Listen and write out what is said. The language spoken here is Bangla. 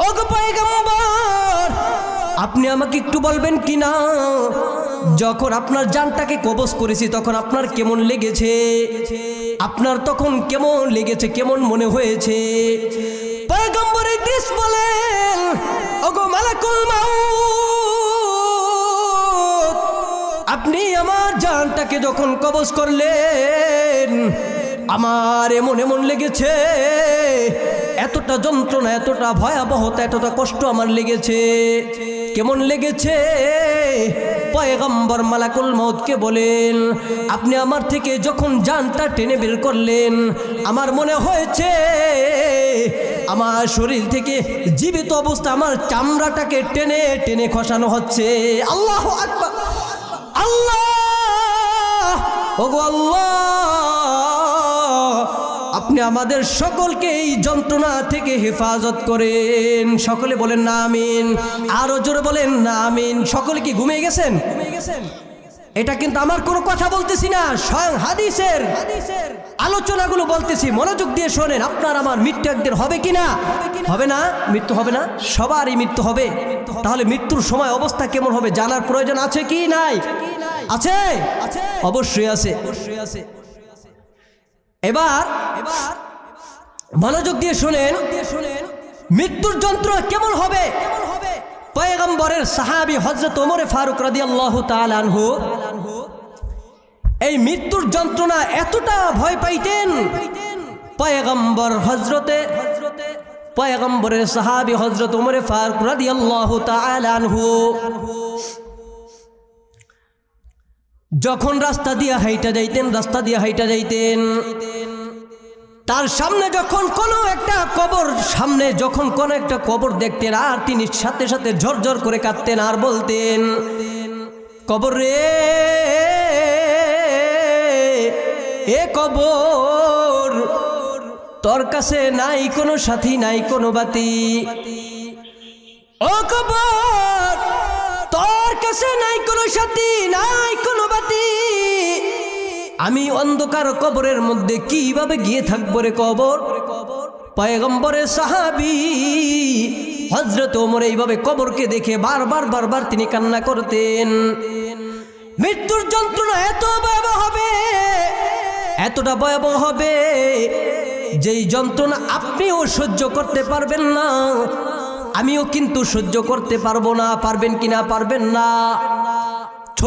ওগো পয়গম্বর, আপনি আমাকে একটু বলবেন কি না, যখন আপনার জানটাকে কবজ করেছি তখন আপনার কেমন লেগেছে? আপনার তখন কেমন লেগেছে, কেমন মনে হয়েছে? পয়গম্বর ইদ্রিস বলেন, ওগো মালাকুল মাউত, আপনি আমার জানটাকে যখন কবজ করলেন আমার এমন লেগেছে, এতটা যন্ত্রণা, এতটা ভয়াবহতা, এতটা কষ্ট আমার লেগেছে। কেমন লেগেছে? পয়গম্বর মালাকুল মউতকে বলেন, আপনি আমার থেকে যখন জানটা টেনে বের করলেন আমার মনে হয়েছে আমার শরীর থেকে জীবিত অবস্থা আমার চামড়াটাকে টেনে টেনে খসানো হচ্ছে। আল্লাহু আকবার, আল্লাহ, ওগো আল্লাহ, আপনি আমাদের সকলকে এই যন্ত্রণা থেকে হেফাজত করেন। সকলে বলেন না আমিন, আরো জোরে বলেন না আমিন। সকলে কি ঘুমিয়ে গেছেন? এটা কিন্তু আমার কোনো কথা বলতেছি না, স্বয়ং হাদিসের আলোচনাগুলো বলতেছি, মনোযোগ দিয়ে শোনেন। আপনার আমার মৃত্যু একদিন হবে কিনা? হবে না? মৃত্যু হবে না? সবারই মৃত্যু হবে। তাহলে মৃত্যুর সময় অবস্থা কেমন হবে জানার প্রয়োজন আছে কি নাই? আছে, অবশ্যই আছে। এবার মনোযোগ দিয়ে শুনেন, মৃত্যুর যন্ত্রণা কেমন হবে। পয়গম্বরের সাহাবী হযরত ওমর ফারুক রাদিয়াল্লাহু তাআলা আনহু এই মৃত্যুর যন্ত্রণা এতটা ভয় পাইতেন, পয়গম্বরের সাহাবী হযরত ওমর ফারুক রাদিয়াল্লাহু তাআলা আনহু যখন রাস্তা দিয়ে হাইটা যাইতেন, তার সামনে যখন কোনো একটা কবর দেখতেন আর তিনি সাথে সাথে ঝরঝর করে কাঁদতেন আর বলতেন, কবর রে, এ কবর, তোর কাছে নাই কোনো সাথী, নাই কোনো বাতি। ও কবর, তোর কাছে নাই কোনো সাথী, নাই কোনো বাতি। আমি অন্ধকার কবরের মধ্যে কিভাবে গিয়ে থাকবো রে কবর? পয়গম্বরের সাহাবী হযরত ওমর এইভাবে কবরকে দেখে বারবার তিনি কান্না করতেন। মৃত্যুর যন্ত্রণা এত ভয়াবহ হবে, এতটা ভয়াবহ হবে যেই যন্ত্রণা আপনিও সহ্য করতে পারবেন না, আমিও কিন্তু সহ্য করতে পারবো না। পারবেন কিনা? পারবেন না।